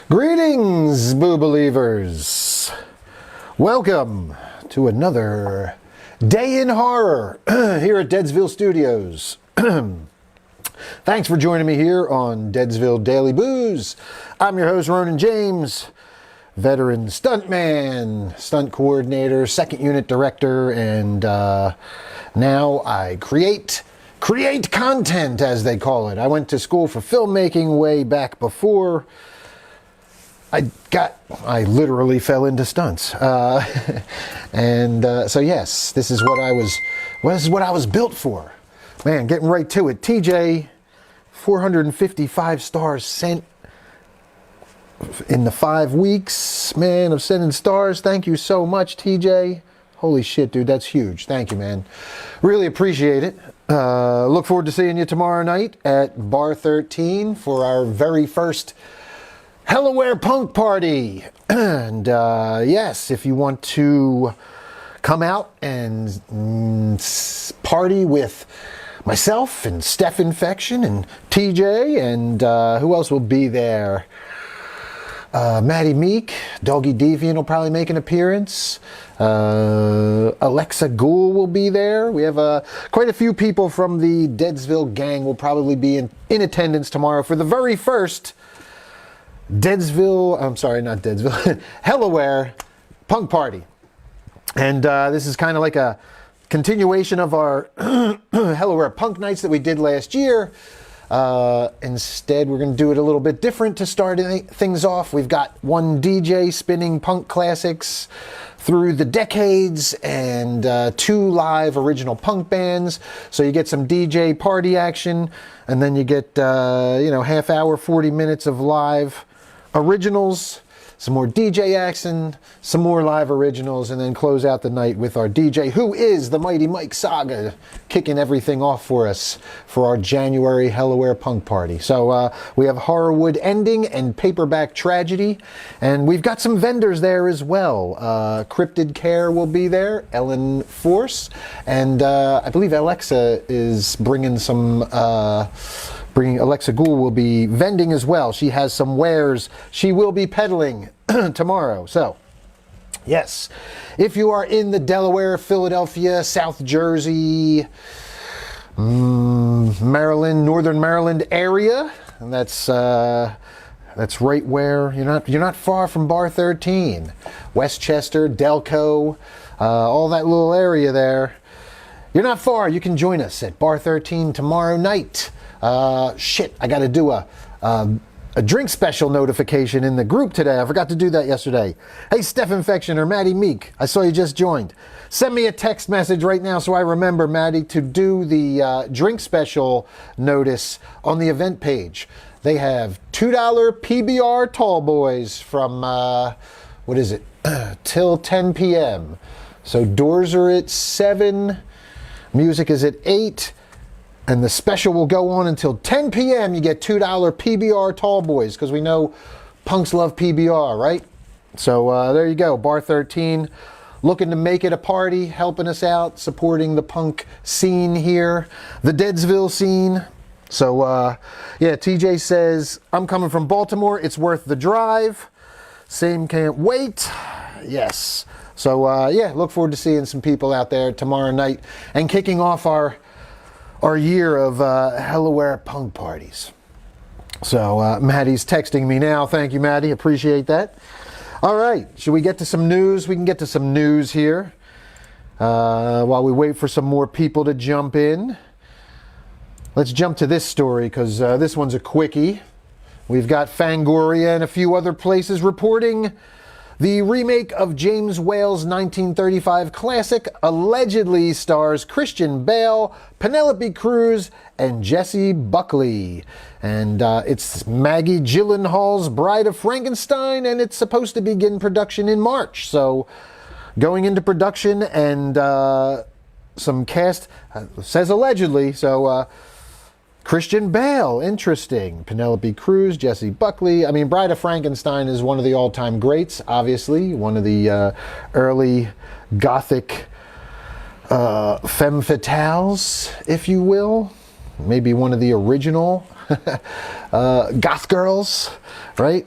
Greetings, Boo Believers. Welcome to another day in horror here at Deadsville Studios. Thanks for joining me here on Deadsville Daily Boos. I'm your host, Ronin James, veteran stuntman, stunt coordinator, second unit director, and now I create content, as they call it. I went to school for filmmaking way back before I literally fell into stunts. So yes, this is what I was built for. Man, getting right to it. TJ, 455 stars sent in the 5 weeks, man, of sending stars. Thank you so much, TJ. Holy shit, dude, that's huge. Thank you, man. Really appreciate it. Look forward to seeing you tomorrow night at Bar 13 for our very first Hellaware Punk Party. And yes, if you want to come out and party with myself and Steph Infection and TJ and who else will be there? Maddie Meek, Doggy Deviant will probably make an appearance. Alexa Ghoul will be there. We have quite a few people from the Deadsville gang will probably be in attendance tomorrow for the very first Hellaware Punk Party. And this is kind of like a continuation of our Hellaware Punk Nights that we did last year. Instead, we're going to do it a little bit different to start things off. We've got one DJ spinning punk classics through the decades and 2 live original punk bands. So you get some DJ party action, and then you get, half hour, 40 minutes of live originals, some more DJ action, some more live originals, and then close out the night with our DJ, who is the Mighty Mike Saga, kicking everything off for us for our January Hellaware Punk Party. So we have Horrorwood Ending and Paperback Tragedy, and we've got some vendors there as well. Cryptid Care will be there, Ellen Force, and I believe Alexa is bringing some... Alexa Ghoul will be vending as well. She has some wares she will be peddling tomorrow. So, yes, if you are in the Delaware, Philadelphia, South Jersey, Maryland, Northern Maryland area, and that's right where you're not far from Bar 13, Westchester, Delco, all that little area there. You're not far. You can join us at Bar 13 tomorrow night. I got to do a drink special notification in the group today. I forgot to do that yesterday. Hey, Steph Infection or Maddie Meek, I saw you just joined. Send me a text message right now so I remember, Maddie, to do the drink special notice on the event page. They have $2 PBR tall boys from, till 10 p.m. So doors are at 7, music is at 8. And the special will go on until 10 p.m. You get $2 PBR tall boys, because we know punks love PBR, right? So there you go, Bar 13. Looking to make it a party, helping us out, supporting the punk scene here, the Deadsville scene. So, TJ says, I'm coming from Baltimore. It's worth the drive. Same, can't wait. Yes. So, look forward to seeing some people out there tomorrow night and kicking off our year of Hellaware Punk Parties. So Maddie's texting me now. Thank you, Maddie. Appreciate that. All right. Should we get to some news? We can get to some news here while we wait for some more people to jump in. Let's jump to this story because this one's a quickie. We've got Fangoria and a few other places reporting the remake of James Whale's 1935 classic allegedly stars Christian Bale, Penelope Cruz, and Jessie Buckley. And it's Maggie Gyllenhaal's Bride of Frankenstein, and it's supposed to begin production in March. So going into production, and some cast says allegedly, so Christian Bale, interesting. Penelope Cruz, Jessie Buckley. I mean, Bride of Frankenstein is one of the all-time greats, obviously. One of the early gothic femme fatales, if you will. Maybe one of the original goth girls, right?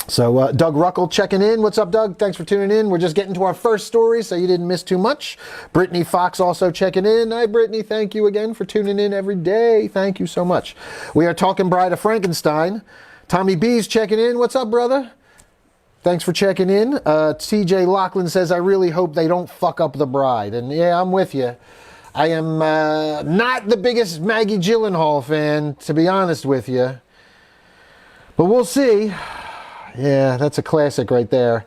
So Doug Ruckle checking in. What's up, Doug? Thanks for tuning in. We're just getting to our first story, so you didn't miss too much. Brittany Fox also checking in. Hi, Brittany. Thank you again for tuning in every day. Thank you so much. We are talking Bride of Frankenstein. Tommy B's checking in. What's up, brother? Thanks for checking in. TJ Lachlan says, I really hope they don't fuck up the bride. And yeah, I'm with you. I am not the biggest Maggie Gyllenhaal fan, to be honest with you. But we'll see. Yeah, that's a classic right there.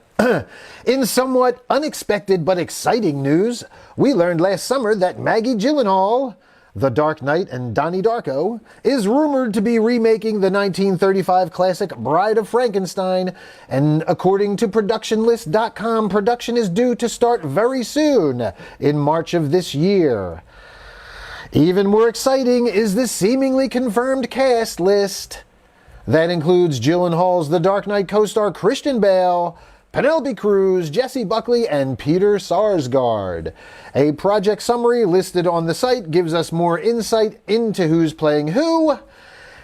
In somewhat unexpected but exciting news, we learned last summer that Maggie Gyllenhaal, The Dark Knight and Donnie Darko, is rumored to be remaking the 1935 classic Bride of Frankenstein, and according to productionlist.com, production is due to start very soon, in March of this year. Even more exciting is the seemingly confirmed cast list. That includes Gyllenhaal's The Dark Knight co-star Christian Bale, Penelope Cruz, Jessie Buckley, and Peter Sarsgaard. A project summary listed on the site gives us more insight into who's playing who.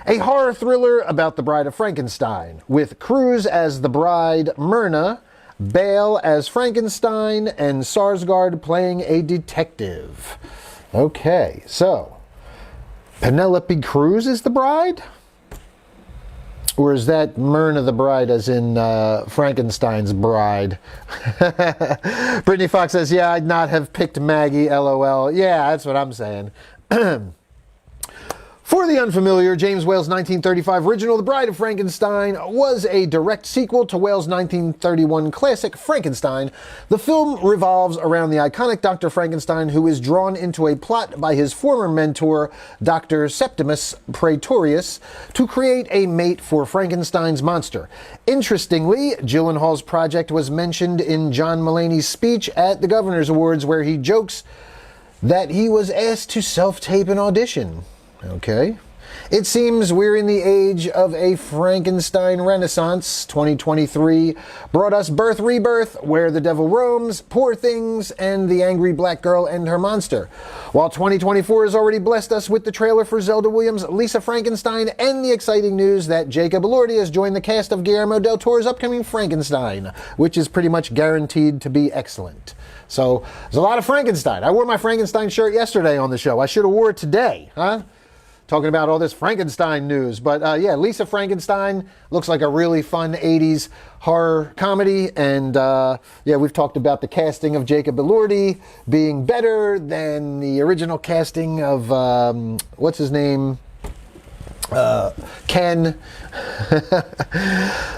A horror thriller about the Bride of Frankenstein, with Cruz as the bride Myrna, Bale as Frankenstein, and Sarsgaard playing a detective. Okay, so Penelope Cruz is the bride? Or is that Myrna the bride as in Frankenstein's bride? Brittany Fox says, yeah, I'd not have picked Maggie, LOL. Yeah, that's what I'm saying. For the unfamiliar, James Whale's 1935 original The Bride of Frankenstein was a direct sequel to Whale's 1931 classic Frankenstein. The film revolves around the iconic Dr. Frankenstein, who is drawn into a plot by his former mentor, Dr. Septimus Praetorius, to create a mate for Frankenstein's monster. Interestingly, Gyllenhaal's project was mentioned in John Mulaney's speech at the Governor's Awards, where he jokes that he was asked to self-tape an audition. Okay. It seems we're in the age of a Frankenstein renaissance. 2023 brought us Birth, Rebirth, Where the Devil Roams, Poor Things, and The Angry Black Girl and Her Monster. While 2024 has already blessed us with the trailer for Zelda Williams' Lisa Frankenstein and the exciting news that Jacob Elordi has joined the cast of Guillermo del Toro's upcoming Frankenstein, which is pretty much guaranteed to be excellent. So, there's a lot of Frankenstein. I wore my Frankenstein shirt yesterday on the show. I should have wore it today, huh? Talking about all this Frankenstein news. But yeah, Lisa Frankenstein looks like a really fun 80s horror comedy. And yeah, we've talked about the casting of Jacob Elordi being better than the original casting of, what's his name? Ken.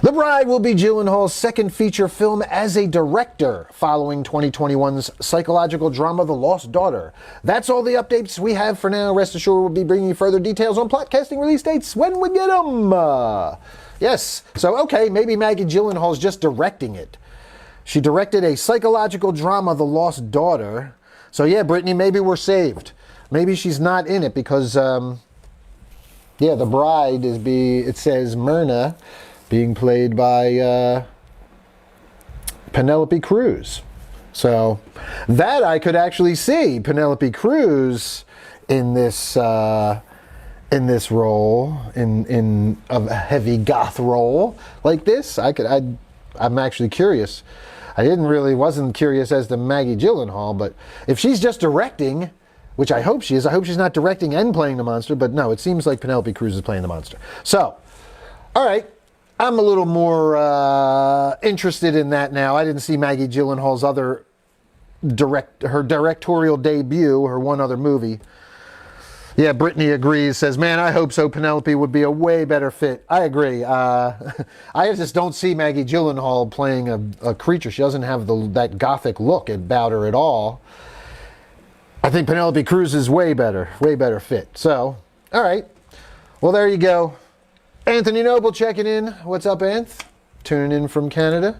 The Bride will be Gyllenhaal's second feature film as a director, following 2021's psychological drama The Lost Daughter. That's all the updates we have for now. Rest assured we'll be bringing you further details on plot, casting, release dates when we get them. Yes, so okay, maybe Maggie Gyllenhaal's just directing it. She directed a psychological drama, The Lost Daughter. So yeah, Brittany, maybe we're saved. Maybe she's not in it because... yeah, the bride it says Myrna, being played by Penelope Cruz. So that I could actually see Penelope Cruz in this role, in a heavy goth role like this. I'm actually curious. Wasn't curious as to Maggie Gyllenhaal, but if she's just directing, which I hope she is. I hope she's not directing and playing the monster, but no, it seems like Penelope Cruz is playing the monster. So, all right, I'm a little more interested in that now. I didn't see Maggie Gyllenhaal's her directorial debut, her one other movie. Yeah, Brittany agrees, says, man, I hope so. Penelope would be a way better fit. I agree. I just don't see Maggie Gyllenhaal playing a creature. She doesn't have that gothic look about her at all. I think Penelope Cruz is way better fit. So, all right. Well, there you go. Anthony Noble checking in. What's up, Anth? Tuning in from Canada.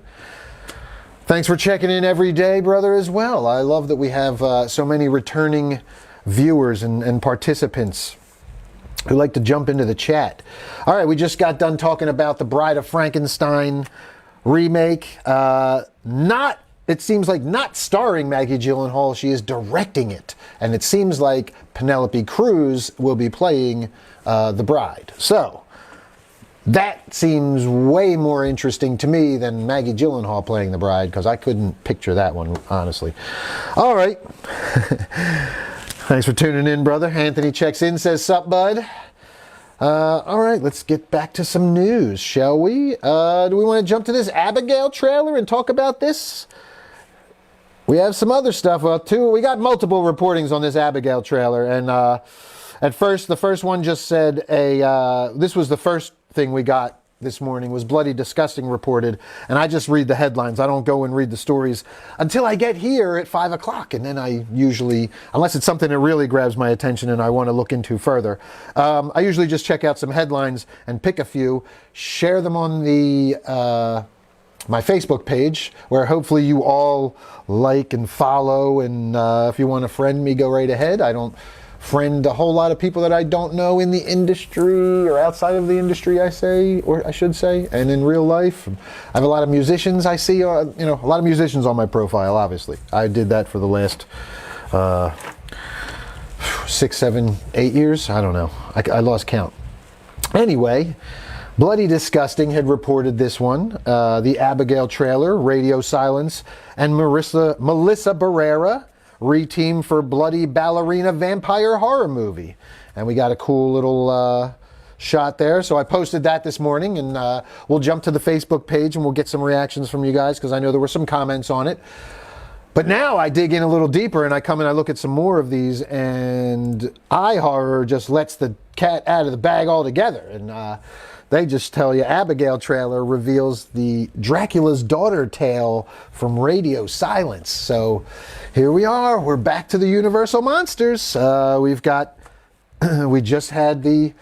Thanks for checking in every day, brother, as well. I love that we have so many returning viewers and participants who like to jump into the chat. All right, we just got done talking about the Bride of Frankenstein remake. It seems like not starring Maggie Gyllenhaal, she is directing it. And it seems like Penelope Cruz will be playing the bride. So, That seems way more interesting to me than Maggie Gyllenhaal playing the bride, because I couldn't picture that one, honestly. All right. Thanks for tuning in, brother. Anthony checks in, says, "Sup, bud?" All right, let's get back to some news, shall we? Do we want to jump to this Abigail trailer and talk about this? We have some other stuff, we got multiple reportings on this Abigail trailer, and at first, the first one just said this was the first thing we got this morning, was Bloody Disgusting reported, and I just read the headlines. I don't go and read the stories until I get here at 5 o'clock, and then I usually, unless it's something that really grabs my attention and I want to look into further, I usually just check out some headlines and pick a few, share them on the my Facebook page, where hopefully you all like and follow, and if you want to friend me, go right ahead. I don't friend a whole lot of people that I don't know in the industry or outside of the industry, I should say, and in real life. I have a lot of musicians I see, a lot of musicians on my profile, obviously. I did that for the last 6, 7, 8 years. I don't know. I lost count. Anyway, Bloody Disgusting had reported this one, the Abigail trailer, radio silence, and Melissa Barrera reteam for bloody ballerina vampire horror movie. And we got a cool little shot there. So I posted that this morning, and we'll jump to the Facebook page and we'll get some reactions from you guys, because I know there were some comments on it. But now I dig in a little deeper and I come and I look at some more of these, and iHorror just lets the cat out of the bag altogether. And they just tell you Abigail trailer reveals the Dracula's daughter tale from radio silence. So here we are. We're back to the Universal monsters. We've got, we just had the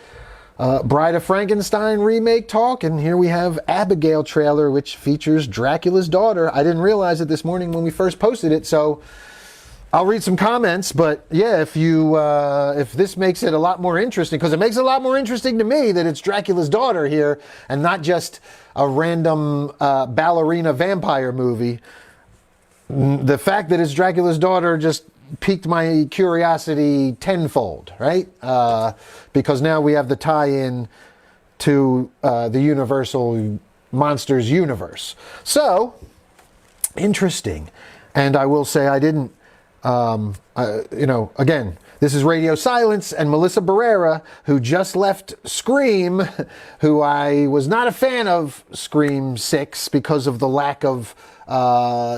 Bride of Frankenstein remake talk, and here we have Abigail trailer, which features Dracula's daughter. I didn't realize it this morning when we first posted it, so I'll read some comments. But yeah, if this makes it a lot more interesting, because it makes it a lot more interesting to me that it's Dracula's daughter here and not just a random ballerina vampire movie. The fact that it's Dracula's daughter just piqued my curiosity tenfold, right? Because now we have the tie-in to the Universal Monsters universe. So, interesting. And I will say I didn't, again, this is Radio Silence and Melissa Barrera, who just left Scream, who I was not a fan of Scream 6 because of the lack of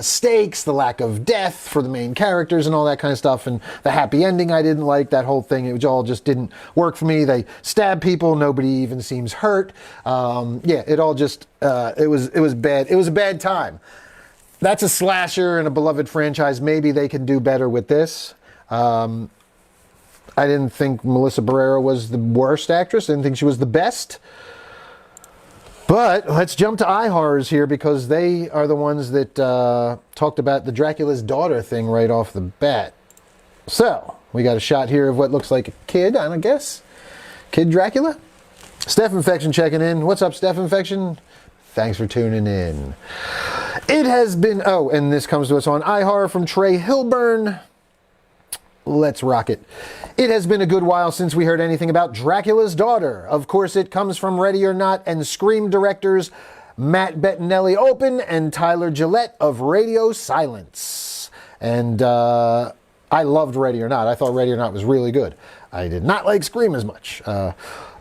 stakes, the lack of death for the main characters and all that kind of stuff, and the happy ending I didn't like, that whole thing. It all just didn't work for me. They stab people, nobody even seems hurt. It all just, it was bad. It was a bad time. That's a slasher and a beloved franchise. Maybe they can do better with this. I didn't think Melissa Barrera was the worst actress. I didn't think she was the best. But let's jump to iHorrors here, because they are the ones that talked about the Dracula's daughter thing right off the bat. So, we got a shot here of what looks like a kid, I guess. Kid Dracula? Steph Infection checking in. What's up, Steph Infection? Thanks for tuning in. It has been... Oh, and this comes to us on iHorror from Trey Hilburn. Let's rock it. It has been a good while since we heard anything about Dracula's daughter. Of course, it comes from Ready or Not and Scream directors Matt Bettinelli Open and Tyler Gillette of Radio Silence. And I loved Ready or Not. I thought Ready or Not was really good. I did not like Scream as much.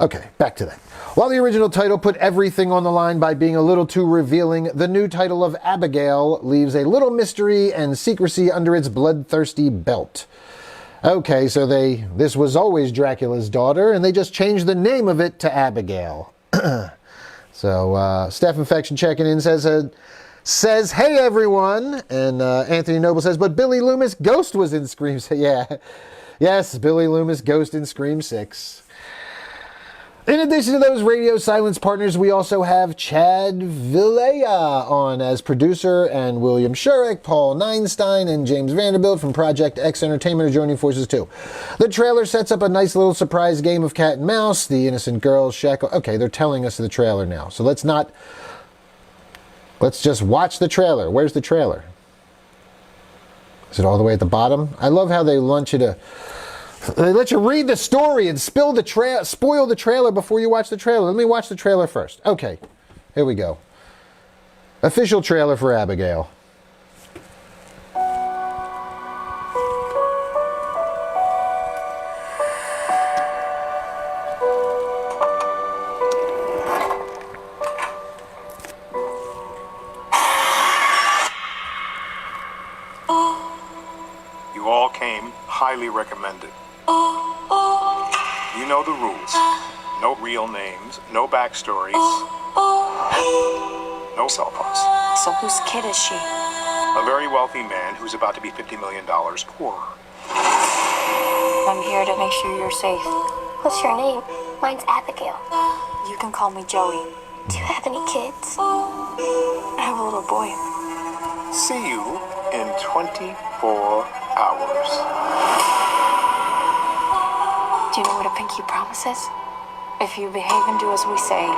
Okay, back to that. While the original title put everything on the line by being a little too revealing, the new title of Abigail leaves a little mystery and secrecy under its bloodthirsty belt. Okay, so this was always Dracula's daughter, and they just changed the name of it to Abigail. So, Steph Infection checking in says, hey everyone, and Anthony Noble says, but Billy Loomis' ghost was in Scream 6. Yeah, yes, Billy Loomis' ghost in Scream 6. In addition to those Radio Silence partners, we also have Chad Villela on as producer, and William Shurek, Paul Neinstein, and James Vanderbilt from Project X Entertainment are joining forces too. The trailer sets up a nice little surprise game of cat and mouse. The innocent girl, Shaq... Okay, they're telling us the trailer now, so let's just watch the trailer. Where's the trailer? Is it all the way at the bottom? I love how they launch you to They let you read the story and spoil the trailer before you watch the trailer. Let me watch the trailer first. Okay, here we go. Official trailer for Abigail. You all came highly recommended. You know the rules. No real names, no backstories, no cell phones. So whose kid is she? A very wealthy man who's about to be $50 million poorer. I'm here to make sure you're safe. What's your name? Mine's Abigail. You can call me Joey. Do you have any kids? I have a little boy. See you in 24 hours. Do you know what a pinky promise is? If you behave and do as we say,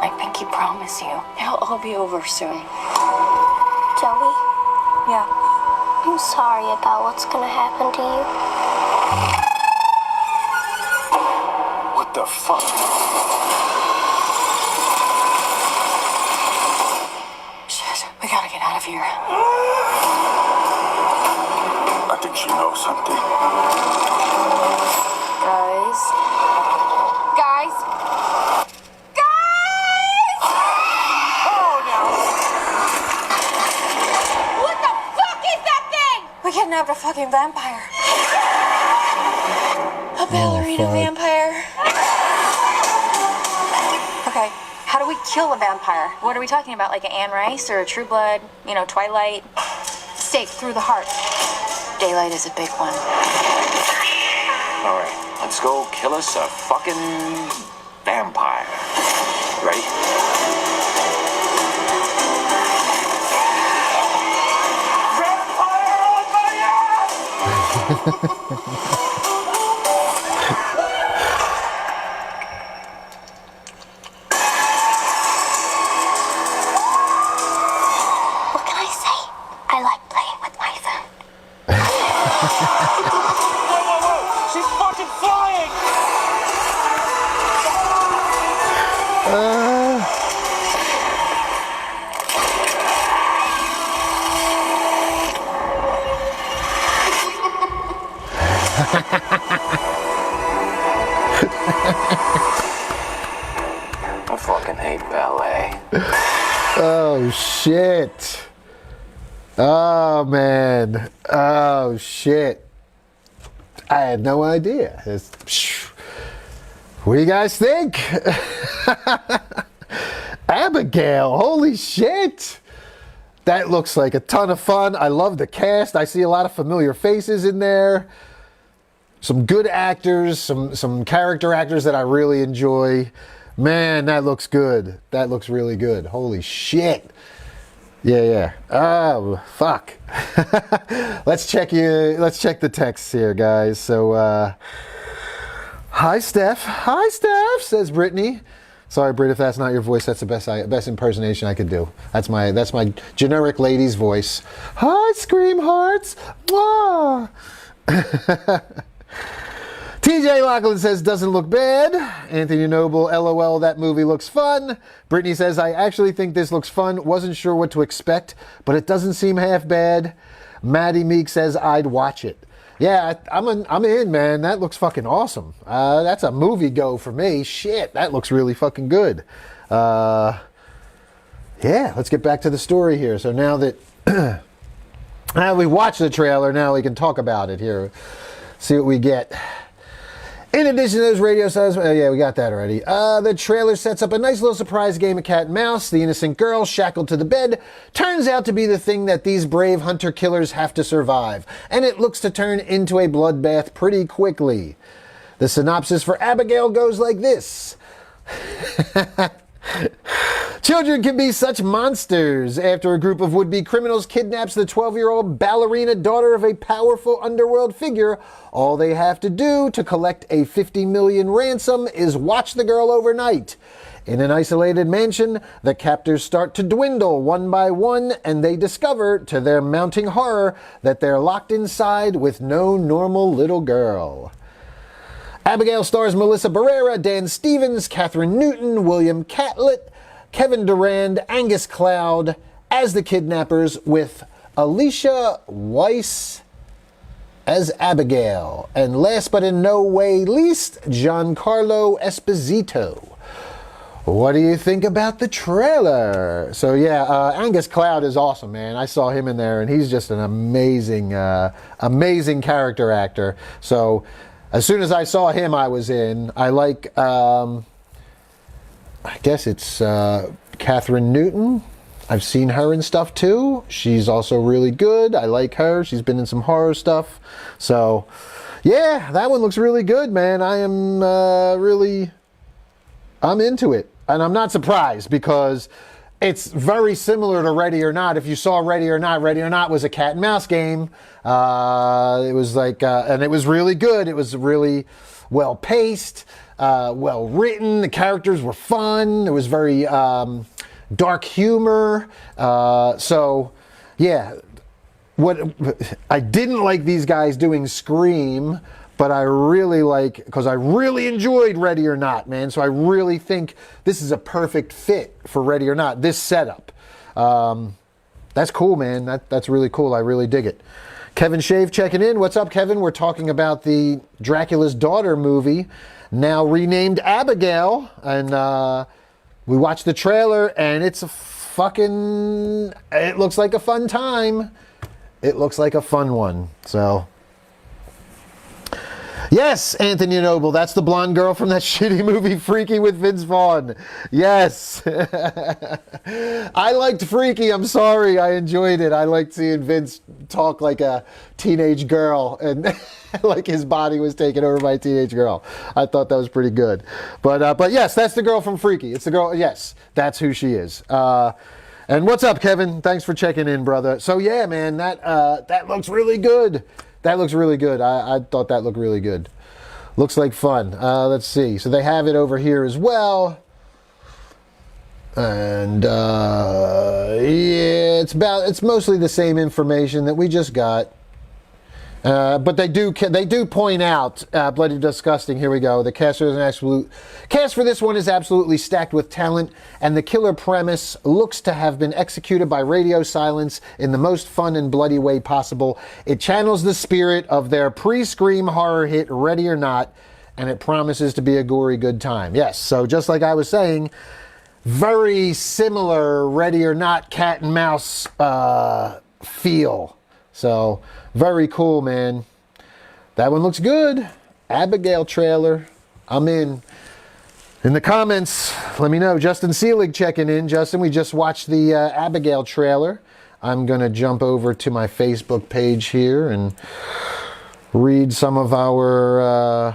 I pinky promise you, it'll all be over soon. Joey, Yeah. I'm sorry about what's gonna happen to you. What the fuck? Shit, we gotta get out of here. I think she knows something. Guys. Oh no! What the fuck is that thing? We kidnapped a fucking vampire. A ballerina fuck. vampire. Okay, how do we kill a vampire? What are we talking about? Like an Anne Rice or a True Blood? You know, Twilight? Stake through the heart. Daylight is a big one. All right, let's go kill us a fucking vampire. Ready? Vampire on fire! What can I say? I like playing with my phone. Whoa! She's fucking flying! I fucking hate ballet. Oh, shit. Oh, man. Oh, shit. I had no idea. What do you guys think? Abigail, holy shit. That looks like a ton of fun. I love the cast. I see a lot of familiar faces in there. Some good actors, some character actors that I really enjoy. Man, that looks good. That looks really good. Holy shit. Yeah. Oh, fuck. Let's check the texts here, guys. So, hi, Steph. Hi, Steph, says Brittany. Sorry, Britt, if that's not your voice, that's the best impersonation I could do. That's my generic lady's voice. Hi, Scream Hearts. Mwah. TJ Lachlan says, doesn't look bad. Anthony Noble, LOL, that movie looks fun. Brittany says, I actually think this looks fun. Wasn't sure what to expect, but it doesn't seem half bad. Maddie Meek says, I'd watch it. Yeah, I'm in, man. That looks fucking awesome. That's a movie go for me. Shit, that looks really fucking good. Yeah, let's get back to the story here. So now that now we watched the trailer, now we can talk about it here. See what we get. In addition to those radio stars, yeah, we got that already. The trailer sets up a nice little surprise game of cat and mouse. The innocent girl shackled to the bed turns out to be the thing that these brave hunter-killers have to survive, and it looks to turn into a bloodbath pretty quickly. The synopsis for Abigail goes like this. Children can be such monsters. After a group of would-be criminals kidnaps the 12-year-old ballerina daughter of a powerful underworld figure, all they have to do to collect a $50 million ransom is watch the girl overnight. In an isolated mansion, the captors start to dwindle one by one, and they discover, to their mounting horror, that they're locked inside with no normal little girl. Abigail stars Melissa Barrera, Dan Stevens, Catherine Newton, William Catlett, Kevin Durand, Angus Cloud as the kidnappers, with Alicia Weiss as Abigail. And last but in no way least, Giancarlo Esposito. What do you think about the trailer? So yeah, Angus Cloud is awesome, man. I saw him in there, and he's just an amazing, amazing character actor. So as soon as I saw him, I was in. I like, I guess it's Catherine Newton. I've seen her in stuff too. She's also really good. I like her. She's been in some horror stuff. So yeah, that one looks really good, man. I am I'm into it. And I'm not surprised, because it's very similar to Ready or Not. If you saw Ready or Not was a cat and mouse game. It was like, and it was really good. It was really well paced, well written. The characters were fun. There was very dark humor. So yeah, what I didn't like these guys doing Scream, but I really like, because I really enjoyed Ready or Not, man. So I really think this is a perfect fit for Ready or Not, this setup. That's cool, man. That's really cool. I really dig it. Kevin Shave checking in. What's up, Kevin? We're talking about the Dracula's Daughter movie, now renamed Abigail. And we watched the trailer, and it's a fucking, it looks like a fun time. It looks like a fun one. So yes, Anthony Noble, that's the blonde girl from that shitty movie Freaky with Vince Vaughn. Yes. I liked Freaky, I'm sorry, I enjoyed it. I liked seeing Vince talk like a teenage girl, and like his body was taken over by a teenage girl. I thought that was pretty good. But yes, that's the girl from Freaky. It's the girl, yes, that's who she is. And what's up, Kevin? Thanks for checking in, brother. So yeah, man, that looks really good. That looks really good. I thought that looked really good. Looks like fun. Let's see. So they have it over here as well. And yeah, it's mostly the same information that we just got. But they do point out, Bloody Disgusting, here we go. The cast for this one is absolutely stacked with talent, and the killer premise looks to have been executed by radio silence in the most fun and bloody way possible. It channels the spirit of their pre-Scream horror hit Ready or Not, and it promises to be a gory good time. Yes, so just like I was saying, very similar Ready or Not cat and mouse feel. So, very cool, man. That one looks good. Abigail trailer. I'm in. In the comments, let me know. Justin Seelig checking in. Justin, we just watched the Abigail trailer. I'm going to jump over to my Facebook page here and read some of our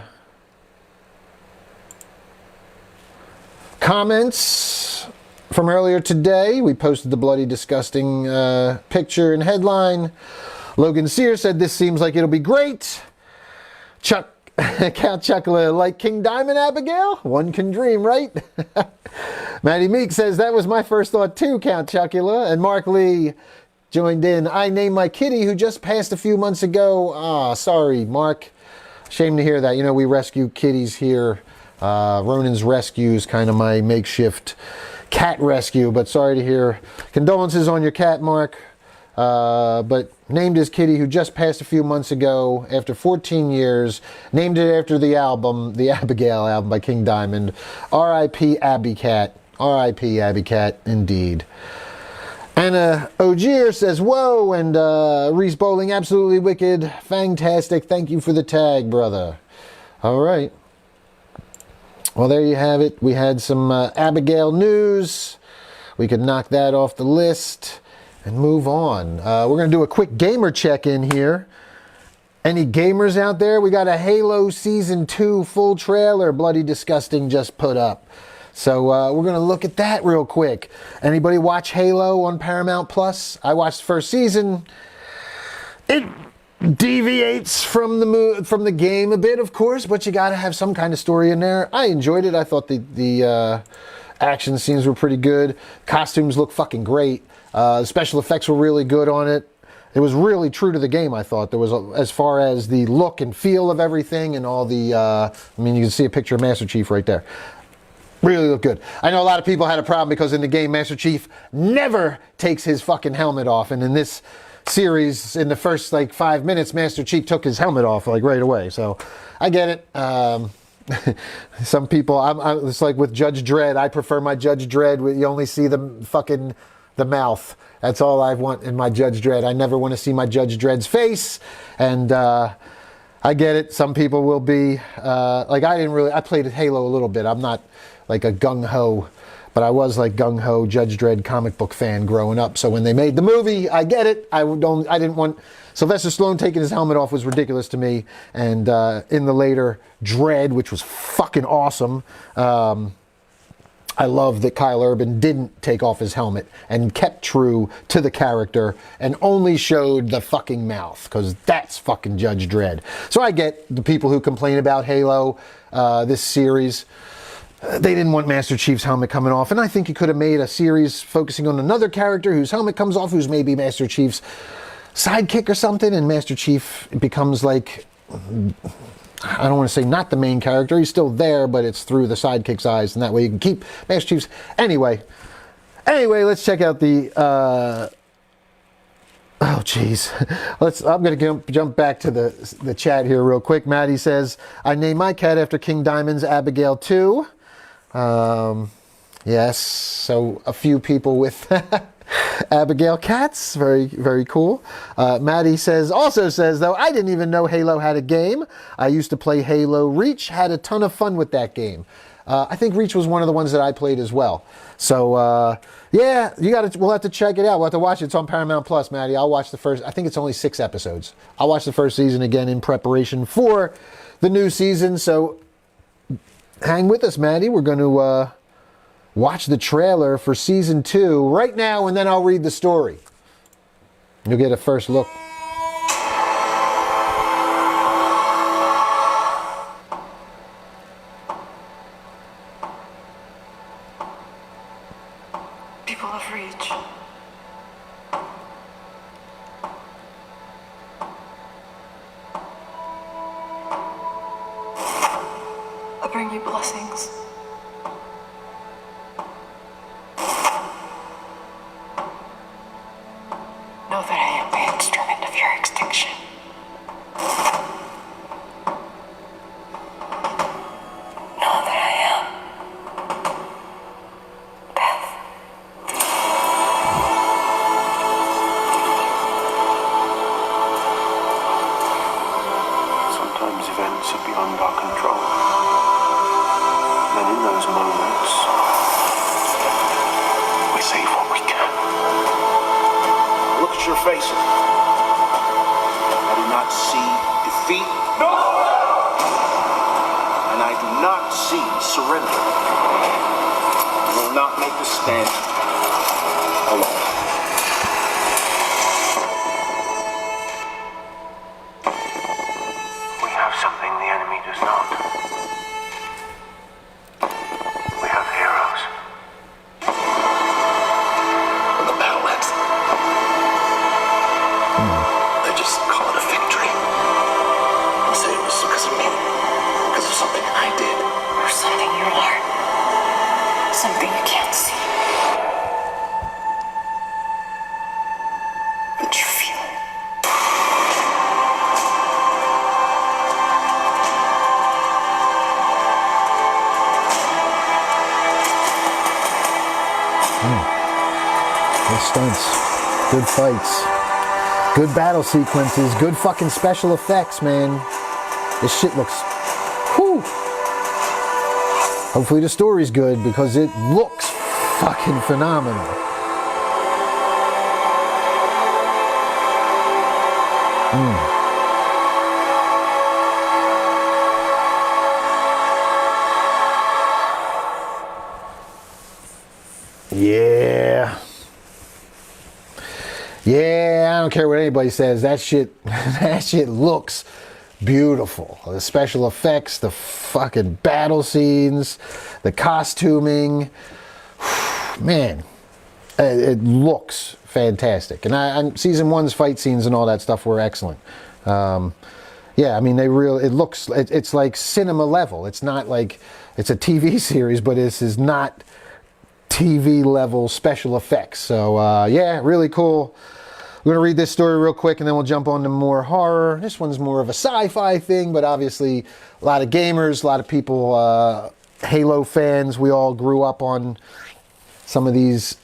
comments from earlier today. We posted the Bloody Disgusting picture and headline. Logan Sear said, this seems like it'll be great. Count Chocula, like King Diamond, Abigail? One can dream, right? Maddie Meek says, that was my first thought too, Count Chocula. And Mark Lee joined in. I named my kitty who just passed a few months ago. Ah, sorry, Mark. Shame to hear that. You know, we rescue kitties here. Ronin's Rescue is kind of my makeshift cat rescue, but sorry to hear. Condolences on your cat, Mark. But named his kitty who just passed a few months ago after 14 years. Named it after the album, the Abigail album by King Diamond. R.I.P. Abby Cat. R.I.P. Abby Cat, indeed. Anna Ogier says, whoa, and Reese Bowling, absolutely wicked. Fantastic. Thank you for the tag, brother. All right. Well, there you have it. We had some Abigail news. We could knock that off the list and move on. We're going to do a quick gamer check-in here. Any gamers out there? We got a Halo Season 2 full trailer Bloody Disgusting just put up. So we're going to look at that real quick. Anybody watch Halo on Paramount Plus? I watched the first season. It deviates from the game a bit, of course, but you got to have some kind of story in there. I enjoyed it. I thought the action scenes were pretty good. Costumes look fucking great. Special effects were really good on it. It was really true to the game, I thought. There was, as far as the look and feel of everything and all the, I mean, you can see a picture of Master Chief right there. Really looked good. I know a lot of people had a problem because in the game, Master Chief never takes his fucking helmet off. And in this series, in the first, like, 5 minutes, Master Chief took his helmet off, like, right away. So, I get it. Some people, it's like with Judge Dredd. I prefer my Judge Dredd. You only see the mouth. That's all I want in my Judge Dredd. I never want to see my Judge Dredd's face. And I get it. Some people will be like, I played Halo a little bit. I'm not like a gung-ho, but I was like gung-ho Judge Dredd comic book fan growing up. So when they made the movie, I get it. I didn't want Sylvester Stallone taking his helmet off was ridiculous to me. And in the later Dredd, which was fucking awesome, I love that Kyle Urban didn't take off his helmet and kept true to the character and only showed the fucking mouth, because that's fucking Judge Dredd. So I get the people who complain about Halo, this series. They didn't want Master Chief's helmet coming off, and I think you could have made a series focusing on another character whose helmet comes off, who's maybe Master Chief's sidekick or something, and Master Chief becomes like, I don't want to say not the main character. He's still there, but it's through the sidekick's eyes, and that way you can keep Master Chief's. Anyway, let's check out the. Oh, jeez. I'm going to jump back to the chat here real quick. Maddie says, "I named my cat after King Diamond's Abigail too." Yes. So a few people with Abigail cats, very, very cool. Maddie also says, though, I didn't even know Halo had a game. I used to play Halo Reach, had a ton of fun with that game. I think Reach was one of the ones that I played as well. So, yeah, we'll have to check it out. We'll have to watch it. It's on Paramount Plus, Maddie. I'll watch the first, I think it's only 6 episodes. I'll watch the first season again in preparation for the new season. So, hang with us, Maddie. We're going to, watch the trailer for season 2 right now, and then I'll read the story. You'll get a first look. People of Reach. I bring you blessings. Know that I am the instrument of your extinction. Know that I am death. Sometimes events are beyond our control. And in those moments, we save what we can. Look at your faces. I do not see defeat. No! And I do not see surrender. I will not make the stand alone. We have something the enemy does not. We have heroes. When the battle ends, they just call it a victory. And say it was because of me. Because of something I did. Or something you are. Something you can't see. But you feel it. Good stunts, good fights, good battle sequences, good fucking special effects, man. This shit looks, whew. Hopefully the story's good, because it looks fucking phenomenal. Yeah, I don't care what anybody says. That shit, that shit looks beautiful. The special effects, the fucking battle scenes, the costuming. Man, it looks fantastic. And season 1's fight scenes and all that stuff were excellent. Yeah, I mean, it's like cinema level. It's not like, it's a TV series, but this is not TV level special effects. So yeah, really cool. We're going to read this story real quick and then we'll jump on to more horror. This one's more of a sci-fi thing, but obviously a lot of gamers, a lot of people, Halo fans. We all grew up on some of these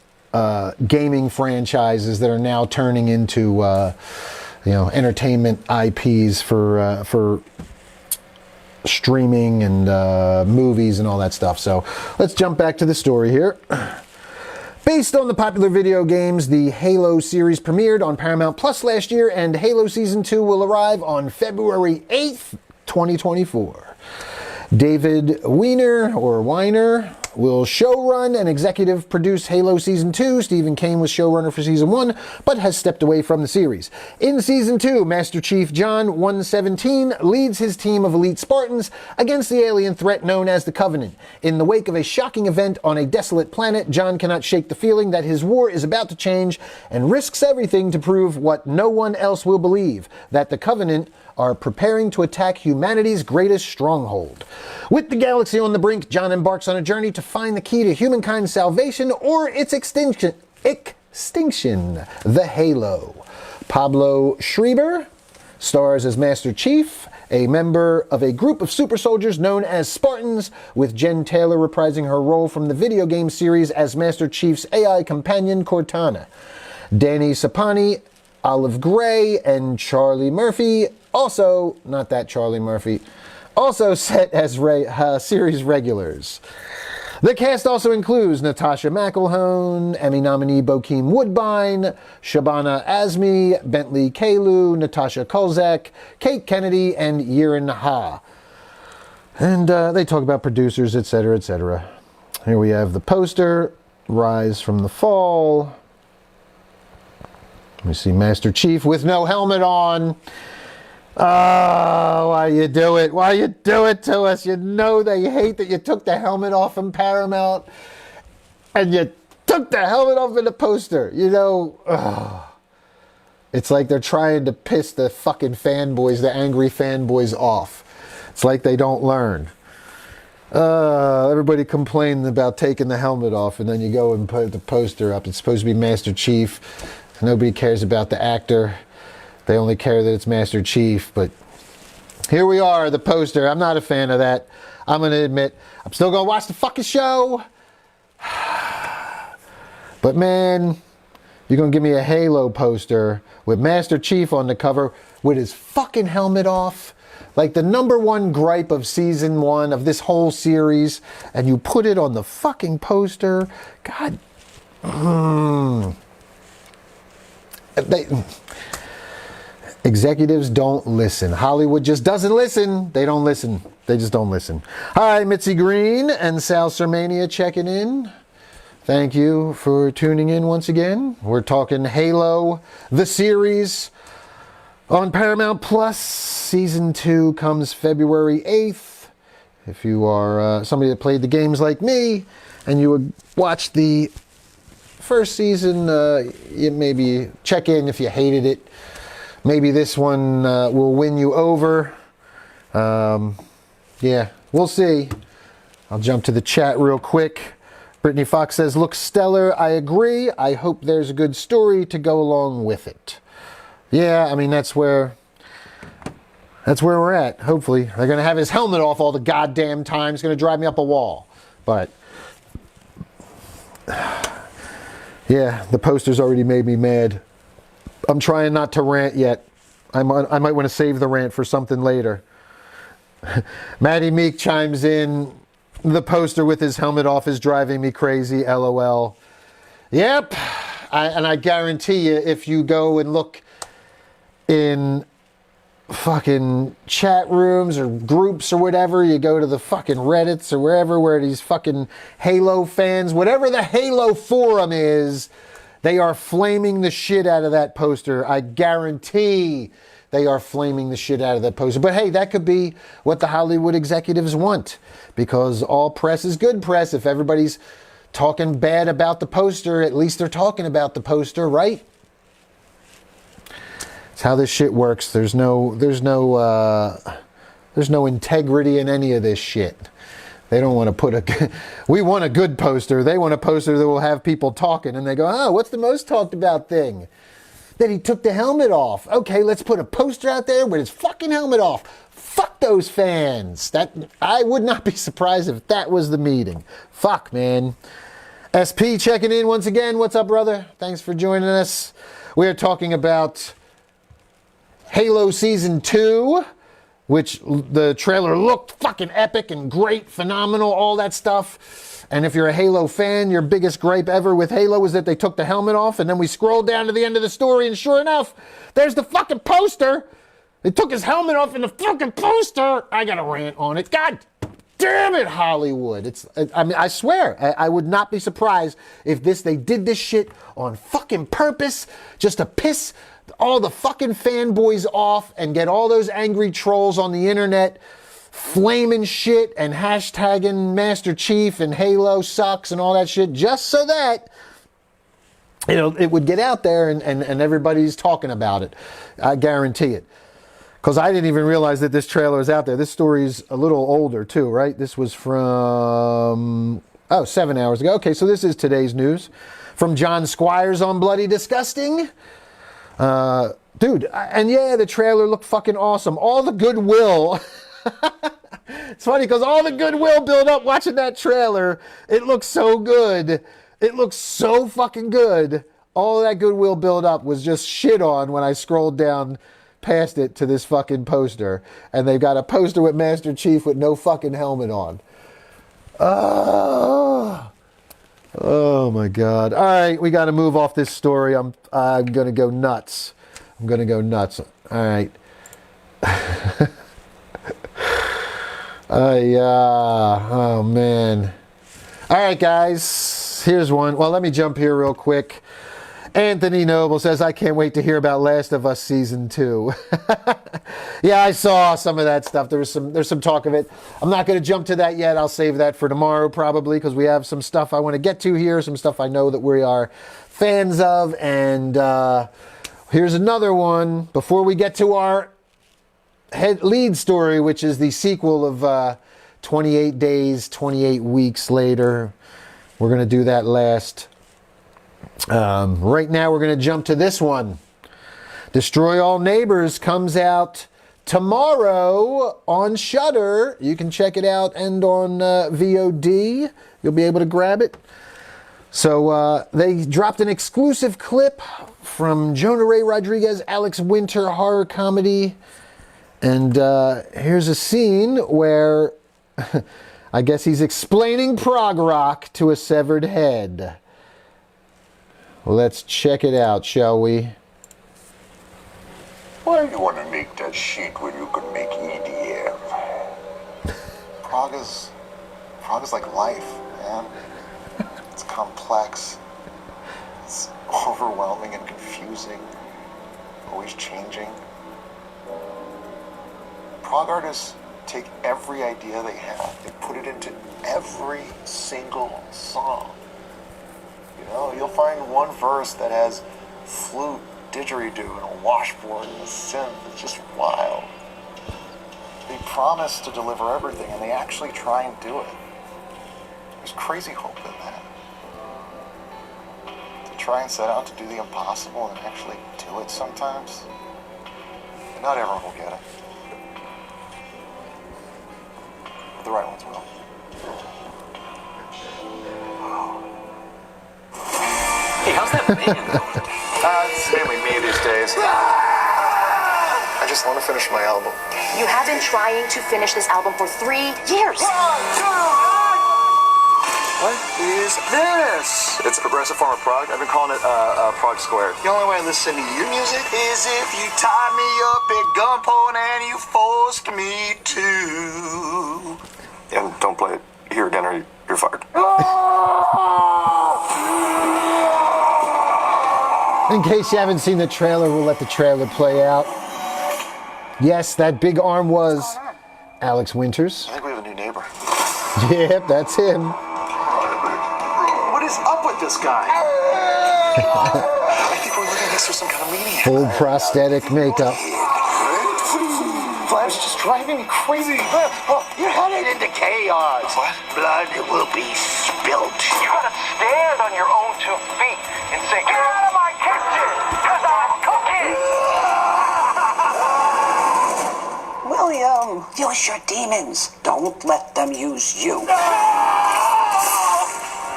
gaming franchises that are now turning into entertainment IPs for streaming and movies and all that stuff. So let's jump back to the story here. Based on the popular video games, the Halo series premiered on Paramount Plus last year, and Halo Season 2 will arrive on February 8th, 2024. David Weiner will showrun and executive produce Halo Season 2. Stephen Kane was showrunner for Season 1, but has stepped away from the series. In Season 2, Master Chief John 117 leads his team of elite Spartans against the alien threat known as the Covenant. In the wake of a shocking event on a desolate planet, John cannot shake the feeling that his war is about to change and risks everything to prove what no one else will believe, that the Covenant are preparing to attack humanity's greatest stronghold. With the galaxy on the brink, John embarks on a journey to find the key to humankind's salvation or its extinction. The Halo. Pablo Schreiber stars as Master Chief, a member of a group of super soldiers known as Spartans, with Jen Taylor reprising her role from the video game series as Master Chief's AI companion Cortana. Danny Sapani, Olive Gray, and Charlie Murphy, also set as series regulars. The cast also includes Natasha McElhone, Emmy nominee Bokeem Woodbine, Shabana Azmi, Bentley Kalu, Natasha Kolzak, Kate Kennedy, and Yirin Ha. And they talk about producers, etc., etc. Here we have the poster, Rise from the Fall. We see Master Chief with no helmet on. Oh, why you do it? Why you do it to us? You know they hate that you took the helmet off from Paramount and you took the helmet off in the poster. You know, it's like they're trying to piss the fucking fanboys, the angry fanboys off. It's like they don't learn. Everybody complained about taking the helmet off, and then you go and put the poster up. It's supposed to be Master Chief. Nobody cares about the actor. They only care that it's Master Chief, but here we are, the poster. I'm not a fan of that. I'm going to admit, I'm still going to watch the fucking show. But man, you're going to give me a Halo poster with Master Chief on the cover with his fucking helmet off, like the #1 gripe of Season 1 of this whole series, and you put it on the fucking poster. God. Executives don't listen. Hollywood just doesn't listen. They don't listen. They just don't listen. Hi, Mitzi Green and Sal Sermania checking in. Thank you for tuning in once again. We're talking Halo, the series, on Paramount Plus. Season 2 comes February 8th. If you are somebody that played the games like me and you would watch the first season, you maybe check in if you hated it. Maybe this one will win you over. Yeah, we'll see. I'll jump to the chat real quick. Brittany Fox says, looks stellar. I agree. I hope there's a good story to go along with it. Yeah, I mean, that's where we're at. Hopefully. They're going to have his helmet off all the goddamn time. It's going to drive me up a wall. But yeah, the poster's already made me mad. I'm trying not to rant yet. I might want to save the rant for something later. Maddie Meek chimes in, the poster with his helmet off is driving me crazy, LOL. Yep. And I guarantee you, if you go and look in fucking chat rooms or groups or whatever, you go to the fucking Reddits or wherever where these fucking Halo fans, whatever the Halo forum is, They are flaming the shit out of that poster. I guarantee they are flaming the shit out of that poster. But hey, that could be what the Hollywood executives want, because all press is good press. If everybody's talking bad about the poster, at least they're talking about the poster, right? It's how this shit works. There's no integrity in any of this shit. They don't want to put we want a good poster. They want a poster that will have people talking, and they go, oh, what's the most talked about thing? That he took the helmet off. Okay, let's put a poster out there with his fucking helmet off. Fuck those fans. I would not be surprised if that was the meeting. Fuck, man. SP checking in once again. What's up, brother? Thanks for joining us. We are talking about Halo Season 2, which the trailer looked fucking epic and great, phenomenal, all that stuff. And if you're a Halo fan, your biggest gripe ever with Halo is that they took the helmet off, and then we scroll down to the end of the story, and sure enough, there's the fucking poster. They took his helmet off in the fucking poster. I got a rant on it. God damn it, Hollywood. I swear, I would not be surprised if they did this shit on fucking purpose just to piss all the fucking fanboys off and get all those angry trolls on the internet flaming shit and hashtagging Master Chief and Halo sucks and all that shit, just so that it would get out there and everybody's talking about it. I guarantee it. Because I didn't even realize that this trailer is out there. This story's a little older too, right? This was from 7 hours ago. Okay, so this is today's news from John Squires on Bloody Disgusting. Dude, and yeah, the trailer looked fucking awesome. All the goodwill. It's funny because all the goodwill build up watching that trailer. It looks so good. It looks so fucking good. All that goodwill build up was just shit on when I scrolled down past it to this fucking poster. And they've got a poster with Master Chief with no fucking helmet on. Oh my God. All right, we got to move off this story. I'm going to go nuts. All right. Oh man. All right, guys. Here's one. Well, let me jump here real quick. Anthony Noble says, I can't wait to hear about Last of Us Season 2. Yeah, I saw some of that stuff. There's some talk of it. I'm not going to jump to that yet. I'll save that for tomorrow probably, because we have some stuff I want to get to here, some stuff I know that we are fans of. And here's another one before we get to our lead story, which is the sequel of 28 Days, 28 Weeks Later. We're going to do that last. Right now we're going to jump to this one. Destroy All Neighbors comes out tomorrow on Shudder. You can check it out, and on VOD. You'll be able to grab it. So they dropped an exclusive clip from Jonah Ray Rodriguez, Alex Winter horror comedy. And here's a scene where I guess he's explaining prog rock to a severed head. Let's check it out, shall we? Why do you want to make that shit when you could make EDM? Prog is like life, man. It's complex. It's overwhelming and confusing. Always changing. Prog artists take every idea they have, they put it into every single song. You'll find one verse that has flute, didgeridoo, and a washboard and a synth. It's just wild. They promise to deliver everything, and they actually try and do it. There's crazy hope in that. To try and set out to do the impossible and actually do it sometimes, and not everyone will get it. But the right ones will. Hey, how's that band going? It's mainly me these days. I just want to finish my album. You have been trying to finish this album for 3 years. What is this? It's a progressive form of prog. I've been calling it prog squared. The only way I listen to your music is if you tied me up at gunpoint and you forced me to. And don't play it here again or you're fired. In case you haven't seen the trailer, we'll let the trailer play out. Yes, that big arm was Alex Winters. I think we have a new neighbor. Yep, that's him. What is up with this guy? I think we're living next to some kind of maniac. Full prosthetic makeup. Flash just driving me crazy. Oh, you're headed into chaos. What? Blood will be spilt. You gotta stand on your own 2 feet and say, "Get out of my kitchen, cause I'm cooking." William, use your demons. Don't let them use you.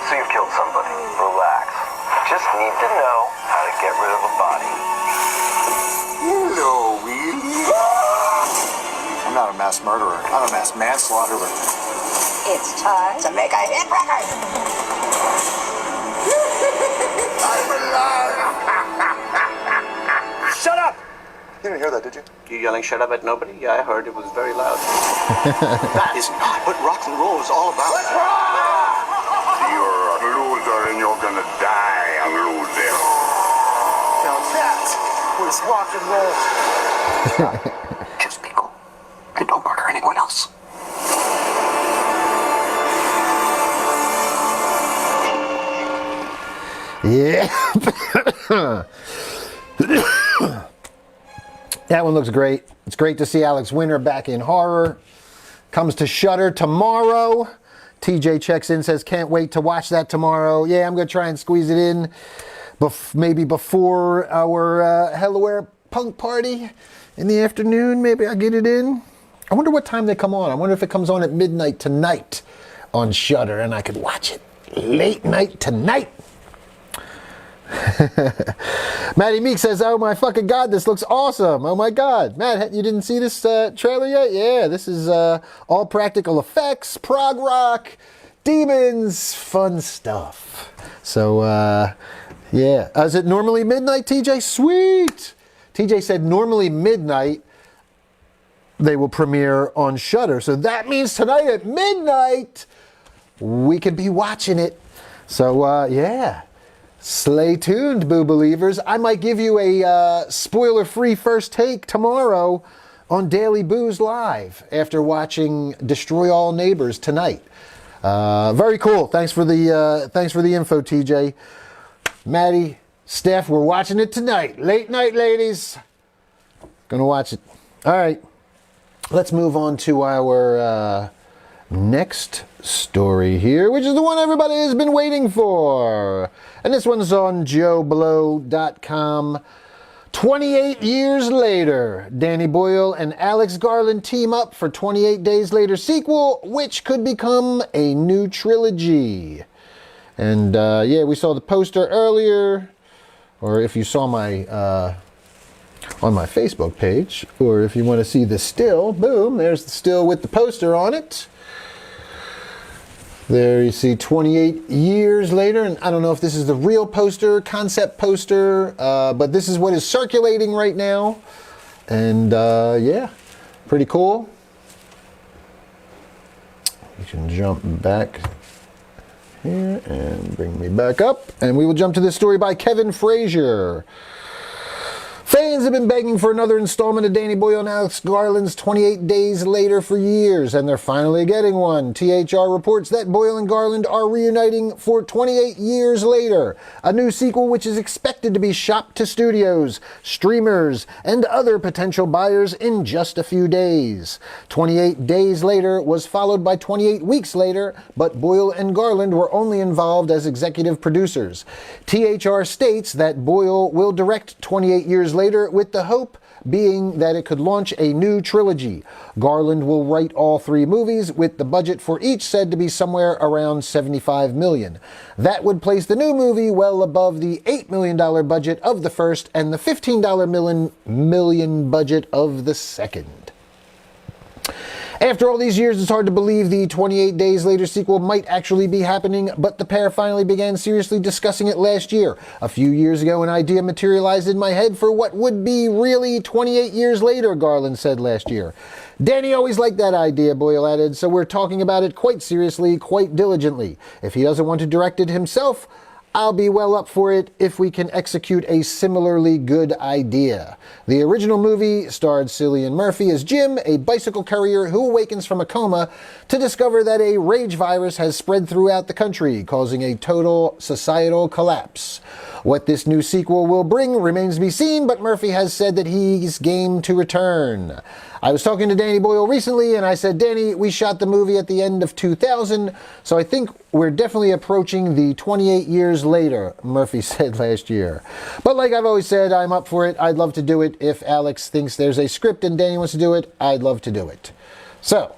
So you've killed somebody. Relax. Just need to know how to get rid of a body. Hello, Willie. I'm not a mass murderer. I'm a mass manslaughterer. It's time to make a hit record. I'm alive. Shut up! You didn't hear that, did you? You yelling shut up at nobody? Yeah, I heard. It was very loud. That is not what rock and roll is all about. What's wrong? You're a loser and you're gonna die a loser. Now that was rock and roll. Just be cool. And don't murder anyone else. Yeah. That one looks great. It's great to see Alex Winter back in horror. Comes to Shudder tomorrow. TJ checks in, says, can't wait to watch that tomorrow. Yeah, I'm going to try and squeeze it in maybe before our Hellaware punk party in the afternoon. Maybe I'll get it in. I wonder what time they come on. I wonder if it comes on at midnight tonight on Shudder and I could watch it late night tonight. Matty Meek says, oh my fucking god, this looks awesome. Oh my god. Matt, you didn't see this trailer yet? Yeah, this is all practical effects, prog rock, demons, fun stuff. So yeah, is it normally midnight, TJ? Sweet. TJ said normally midnight they will premiere on Shudder, so that means tonight at midnight we could be watching it. So yeah, stay tuned, Boo Believers. I might give you a spoiler-free first take tomorrow on Daily Boos Live after watching Destroy All Neighbors tonight. Very cool. Thanks for the info, TJ. Maddie, Steph, we're watching it tonight. Late night, ladies. Gonna watch it. All right. Let's move on to our next story here, which is the one everybody has been waiting for. And this one's on JoeBlow.com. 28 years later, Danny Boyle and Alex Garland team up for 28 Days Later sequel, which could become a new trilogy. And yeah, we saw the poster earlier, or if you saw my on my Facebook page, or if you want to see the still, boom, there's the still with the poster on it. There you see 28 years later, and I don't know if this is the real poster, concept poster, but this is what is circulating right now. And yeah, pretty cool. You can jump back here and bring me back up, and we will jump to this story by Kevin Frazier. Fans have been begging for another installment of Danny Boyle and Alex Garland's 28 Days Later for years, and they're finally getting one. THR reports that Boyle and Garland are reuniting for 28 years later, a new sequel which is expected to be shopped to studios, streamers, and other potential buyers in just a few days. 28 Days Later was followed by 28 Weeks Later, but Boyle and Garland were only involved as executive producers. THR states that Boyle will direct 28 Years Later with the hope being that it could launch a new trilogy. Garland will write all 3 movies, with the budget for each said to be somewhere around $75 million. That would place the new movie well above the $8 million budget of the first and the $15 million budget of the second. After all these years, it's hard to believe the 28 Days Later sequel might actually be happening, but the pair finally began seriously discussing it last year. A few years ago, an idea materialized in my head for what would be really 28 years later, Garland said last year. Danny always liked that idea, Boyle added, so we're talking about it quite seriously, quite diligently. If he doesn't want to direct it himself, I'll be well up for it if we can execute a similarly good idea. The original movie starred Cillian Murphy as Jim, a bicycle courier who awakens from a coma to discover that a rage virus has spread throughout the country, causing a total societal collapse. What this new sequel will bring remains to be seen, but Murphy has said that he's game to return. I was talking to Danny Boyle recently, and I said, Danny, we shot the movie at the end of 2000, so I think we're definitely approaching the 28 years later, Murphy said last year. But like I've always said, I'm up for it. I'd love to do it. If Alex thinks there's a script and Danny wants to do it, I'd love to do it. So,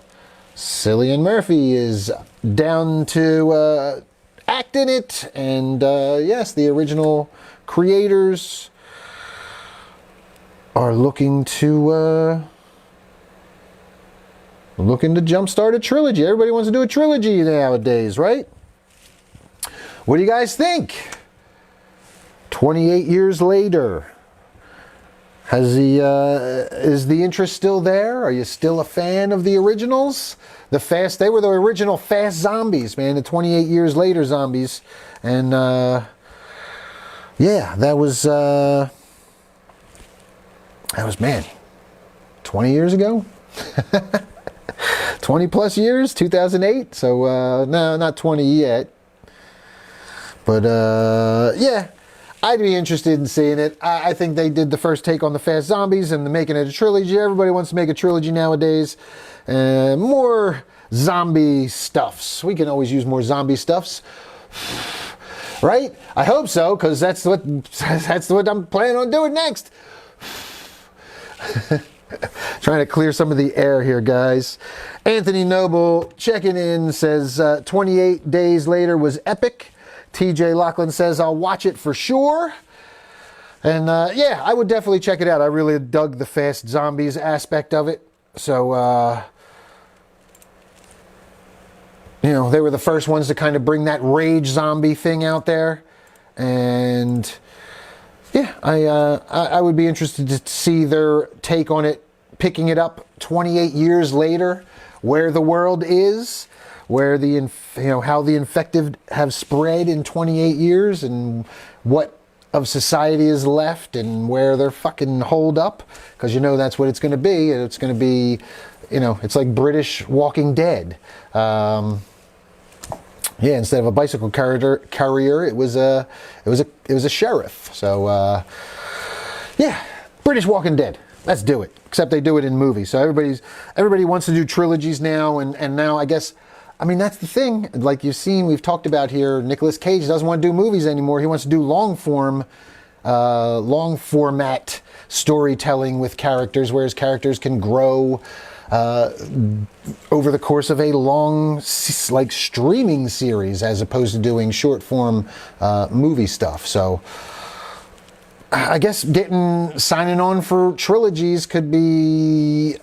Cillian Murphy is down to act in it, and yes, the original creators are looking to jumpstart a trilogy. Everybody wants to do a trilogy nowadays, right? What do you guys think? 28 years later, is the interest still there? Are you still a fan of the originals? They were the original fast zombies, man. The 28 years later zombies, and yeah, that was man, 20 years ago. 20 plus years, 2008. So no, not 20 yet. But yeah, I'd be interested in seeing it. I think they did the first take on the fast zombies and making it a trilogy. Everybody wants to make a trilogy nowadays. More zombie stuffs. We can always use more zombie stuffs. Right? I hope so, because that's what I'm planning on doing next. Trying to clear some of the air here, guys. Anthony Noble checking in says 28 days later was epic. TJ Lachlan says I'll watch it for sure. And yeah, I would definitely check it out. I really dug the fast zombies aspect of it. So you know, they were the first ones to kind of bring that rage zombie thing out there. And yeah, I would be interested to see their take on it, picking it up 28 years later, where the world is, where how the infected have spread in 28 years, and what of society is left, and where they're fucking holed up, because that's what it's going to be. It's going to be, it's like British Walking Dead. Yeah, instead of a bicycle courier, it was a sheriff. So yeah, British Walking Dead. Let's do it. Except they do it in movies. So everybody wants to do trilogies now, and now I guess, that's the thing. Like you've seen, we've talked about here, Nicolas Cage doesn't want to do movies anymore. He wants to do long format storytelling with characters, whereas characters can grow over the course of a long, streaming series, as opposed to doing short form movie stuff. So I guess signing on for trilogies could be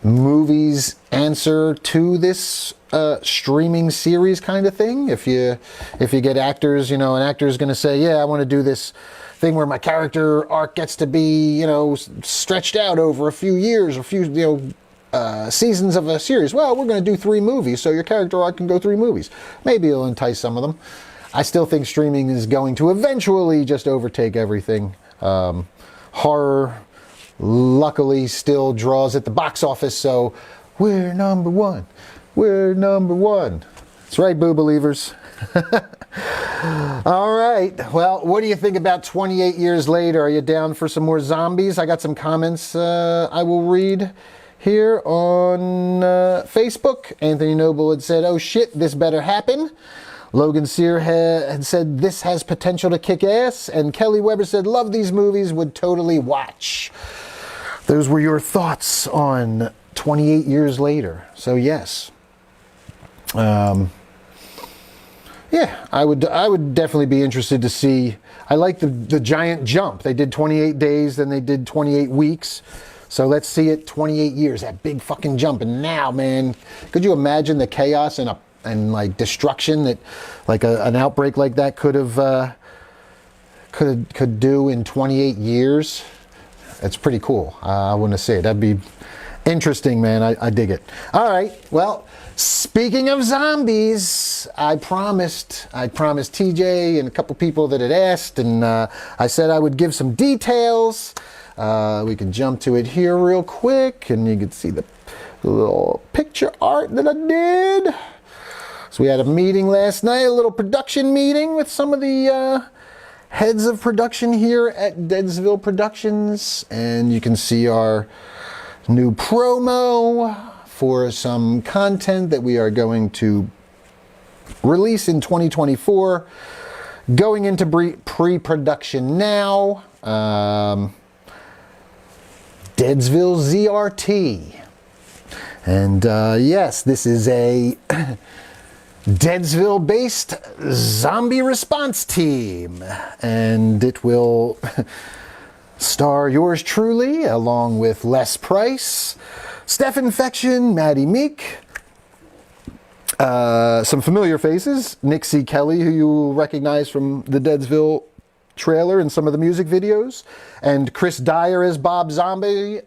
movies answer to this streaming series kind of thing. If you get actors, an actor is going to say, yeah, I want to do this thing where my character arc gets to be, stretched out over a few years, seasons of a series. Well, we're going to do 3 movies, so your character arc can go 3 movies. Maybe it'll entice some of them. I still think streaming is going to eventually just overtake everything. Horror, luckily, still draws at the box office, so we're number one. We're number one. That's right, Boo Believers. All right. Well, what do you think about 28 years later? Are you down for some more zombies? I got some comments I will read here on Facebook. Anthony Noble had said, oh shit, this better happen. Logan Sear had said, this has potential to kick ass. And Kelly Weber said, love these movies, would totally watch. Those were your thoughts on 28 years later. So yes. Yeah, I would definitely be interested to see. I like the giant jump. They did 28 days, then they did 28 weeks. So let's see it 28 years, that big fucking jump. And now, man, could you imagine the chaos and destruction that an outbreak like that could do in 28 years? It's pretty cool. I want to see it. That'd be interesting, man. I dig it. All right. Well, Speaking of zombies, I promised TJ and a couple people that had asked, and I said I would give some details. We can jump to it here real quick, and you can see the little picture art that I did. So we had a meeting last night, a little production meeting with some of the heads of production here at Deadsville Productions, and you can see our new promo for some content that we are going to release in 2024, going into pre-production now. Deadsville ZRT. And yes, this is a Deadsville-based zombie response team. And it will star yours truly, along with Les Price, Steph Infection, Maddie Meek, some familiar faces, Nick C. Kelly, who you will recognize from the Deadsville trailer and some of the music videos, and Chris Dyer as Bob Zombie,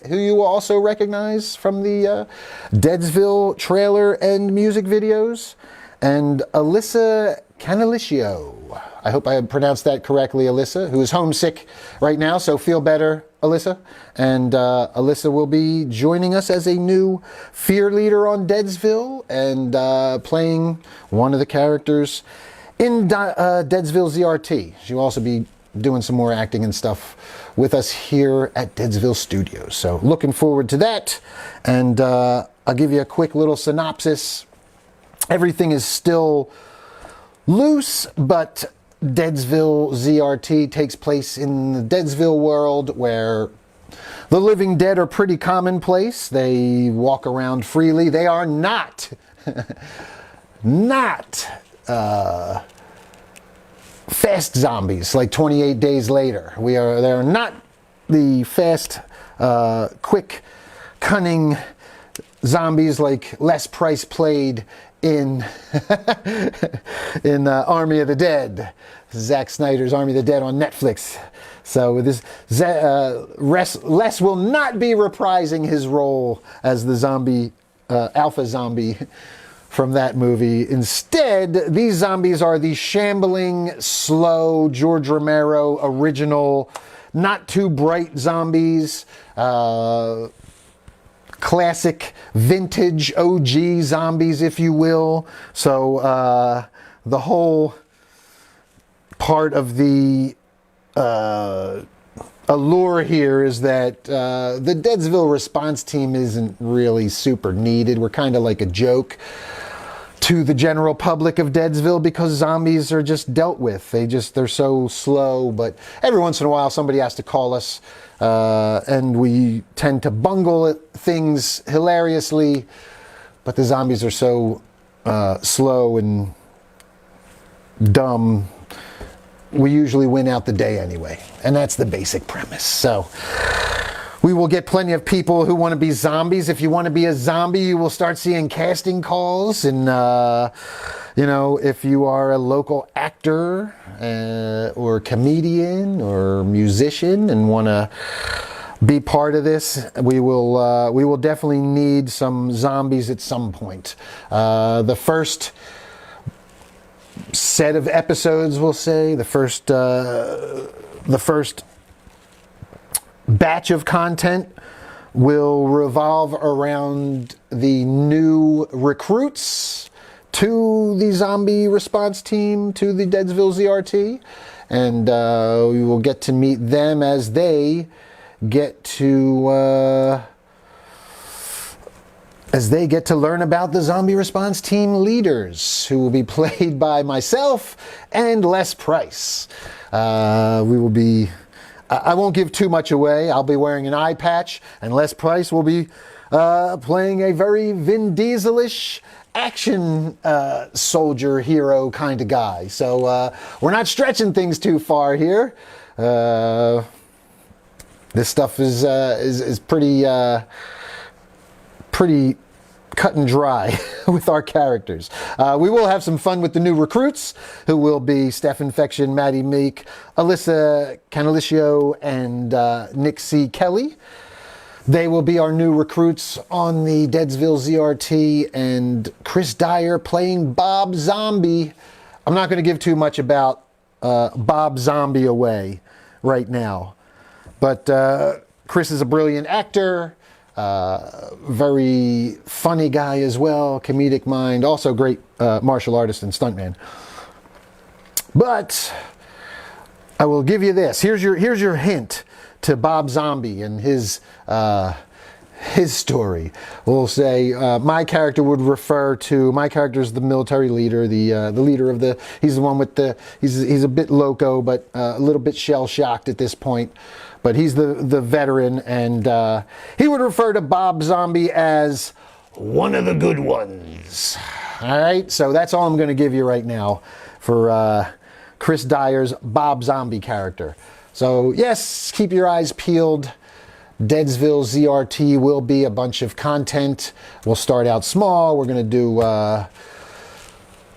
who you will also recognize from the Deadsville trailer and music videos, and Alyssa Canalicio. I hope I pronounced that correctly, Alyssa, who is homesick right now, so feel better, Alyssa. And Alyssa will be joining us as a new fear leader on Deadsville and playing one of the characters in Deadsville ZRT. She'll also be doing some more acting and stuff with us here at Deadsville Studios. So looking forward to that. And I'll give you a quick little synopsis. Everything is still loose, but Deadsville ZRT takes place in the Deadsville world where the living dead are pretty commonplace. They walk around freely. They are not fast zombies like 28 Days Later. They're not the fast, quick, cunning zombies like Les Price played in Army of the Dead, Zack Snyder's Army of the Dead on Netflix. So this Les will not be reprising his role as the zombie, alpha zombie from that movie. Instead, these zombies are the shambling, slow, George Romero original, not too bright zombies, classic vintage OG zombies, if you will. So the whole part of the allure here is that the Deadsville response team isn't really super needed. We're kind of like a joke to the general public of Deadsville because zombies are just dealt with. They're so slow, but every once in a while somebody has to call us, and we tend to bungle things hilariously, but the zombies are so slow and dumb, we usually win out the day anyway. And that's the basic premise. So we will get plenty of people who want to be zombies. If you want to be a zombie, you will start seeing casting calls. And, if you are a local actor or comedian or musician and want to be part of this, we will definitely need some zombies at some point. The first set of episodes, we'll say, the first batch of content will revolve around the new recruits to the zombie response team, to the Deadsville ZRT, and we will get to meet them as they get to learn about the zombie response team leaders, who will be played by myself and Les Price. I won't give too much away. I'll be wearing an eye patch, and Les Price will be playing a very Vin Diesel-ish action soldier hero kind of guy. So we're not stretching things too far here. This stuff is pretty cut and dry with our characters. We will have some fun with the new recruits, who will be Steph Infection, Maddie Meek, Alyssa Canalicio, and Nick C. Kelly. They will be our new recruits on the Deadsville ZRT, and Chris Dyer playing Bob Zombie. I'm not going to give too much about Bob Zombie away right now, but Chris is a brilliant actor, very funny guy as well, comedic mind, also great martial artist and stuntman. But I will give you this. Here's your hint to Bob Zombie and his story. We'll say my character would refer to, my character is the military leader, the leader of the, he's the one with the, he's a bit loco, but a little bit shell-shocked at this point. But he's the veteran, and he would refer to Bob Zombie as one of the good ones. All right, so that's all I'm going to give you right now for Chris Dyer's Bob Zombie character. So yes, keep your eyes peeled. Deadsville ZRT will be a bunch of content. We'll start out small. We're going to do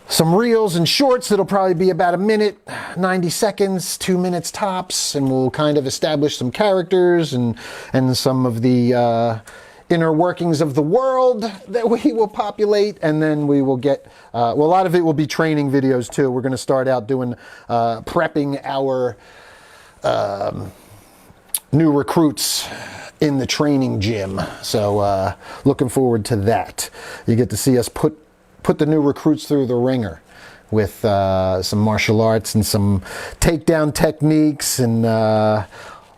some reels and shorts that'll probably be about a minute, 90 seconds, 2 minutes tops, and we'll kind of establish some characters and some of the inner workings of the world that we will populate, and then we will get, well, a lot of it will be training videos too. We're going to start out doing, prepping our new recruits in the training gym. So looking forward to that. You get to see us put the new recruits through the ringer with some martial arts and some takedown techniques and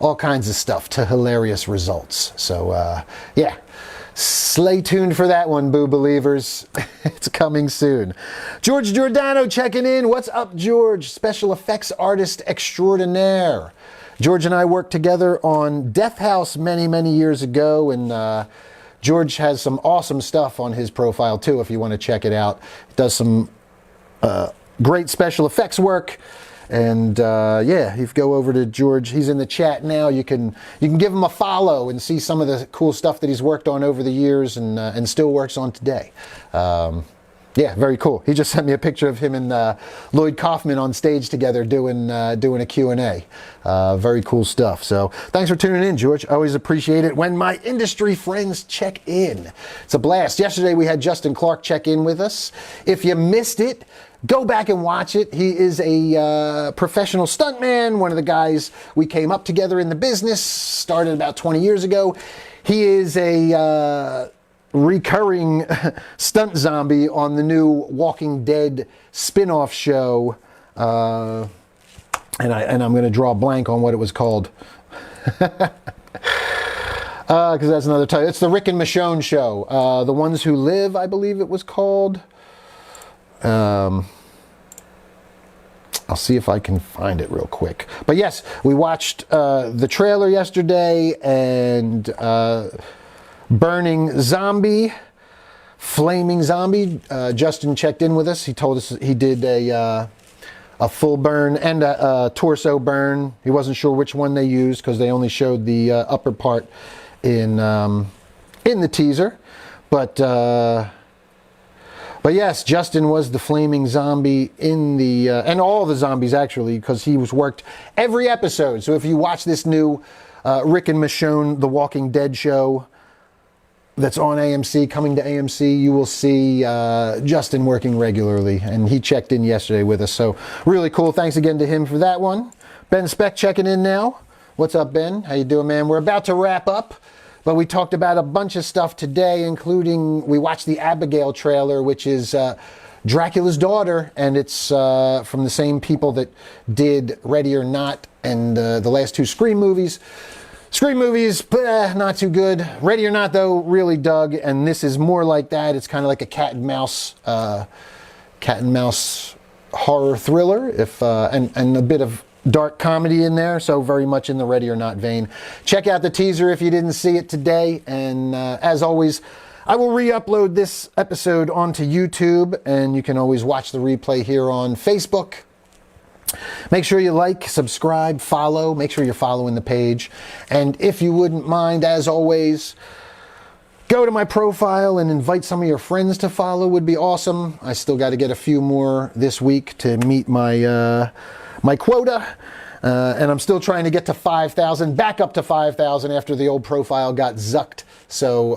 all kinds of stuff to hilarious results. So yeah, stay tuned for that one, Boo Believers. It's coming soon. George Giordano checking in. What's up, George? Special effects artist extraordinaire. George and I worked together on Death House many years ago, and George has some awesome stuff on his profile too if you want to check it out. He does some great special effects work, and yeah, if you go over to George, he's in the chat now. You can give him a follow and see some of the cool stuff that he's worked on over the years and still works on today. Yeah, very cool. He just sent me a picture of him and Lloyd Kaufman on stage together doing a Q&A. Very cool stuff. So thanks for tuning in, George. I always appreciate it when my industry friends check in. It's a blast. Yesterday we had Justin Clark check in with us. If you missed it, go back and watch it. He is a professional stuntman, one of the guys we came up together in the business, started about 20 years ago. He is a recurring stunt zombie on the new Walking Dead spin-off show, and I'm going to draw a blank on what it was called, because that's another title. It's the Rick and Michonne show, The Ones Who Live, I believe it was called. I'll see if I can find it real quick. But yes, we watched the trailer yesterday, and Burning Zombie, Flaming Zombie. Justin checked in with us. He told us he did a full burn and a torso burn. He wasn't sure which one they used because they only showed the upper part in the teaser. But yes, Justin was the Flaming Zombie in the and all the zombies actually, because he was worked every episode. So if you watch this new Rick and Michonne, The Walking Dead show that's on AMC, coming to AMC, you will see Justin working regularly, and he checked in yesterday with us, so really cool. Thanks again to him for that one. Ben Speck checking in now. What's up, Ben? How you doing, man? We're about to wrap up, but we talked about a bunch of stuff today, including we watched the Abigail trailer, which is Dracula's daughter, and it's from the same people that did Ready or Not and the last two Scream movies. Scream movies, not too good. Ready or Not, though, really dug, and this is more like that. It's kind of like a cat and mouse horror thriller, and a bit of dark comedy in there, so very much in the Ready or Not vein. Check out the teaser if you didn't see it today, and as always, I will re-upload this episode onto YouTube, and you can always watch the replay here on Facebook. Make sure you like, subscribe, follow. Make sure you're following the page. And if you wouldn't mind, as always, go to my profile and invite some of your friends to follow would be awesome. I still got to get a few more this week to meet my my quota. And I'm still trying to get to 5,000, back up to 5,000 after the old profile got zucked. So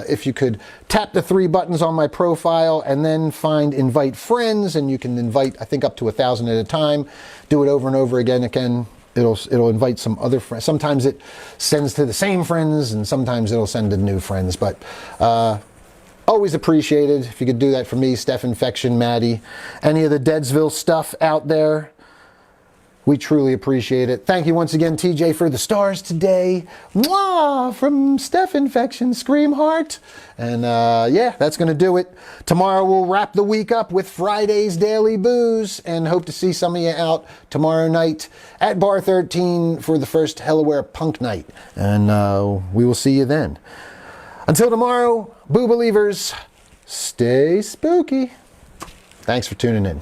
if you could tap the 3 buttons on my profile and then find invite friends, and you can invite, I think, up to 1,000 at a time. Do it over and over again. It'll invite some other friends. Sometimes it sends to the same friends, and sometimes it'll send to new friends. But always appreciated if you could do that for me, Steph Infection, Maddie, any of the Deadsville stuff out there. We truly appreciate it. Thank you once again, TJ, for the stars today. Mwah! From Steph Infection, Scream Heart. And yeah, that's going to do it. Tomorrow we'll wrap the week up with Friday's Daily Boos, and hope to see some of you out tomorrow night at Bar 13 for the first Hellaware Punk Night. And we will see you then. Until tomorrow, Boo Believers, stay spooky. Thanks for tuning in.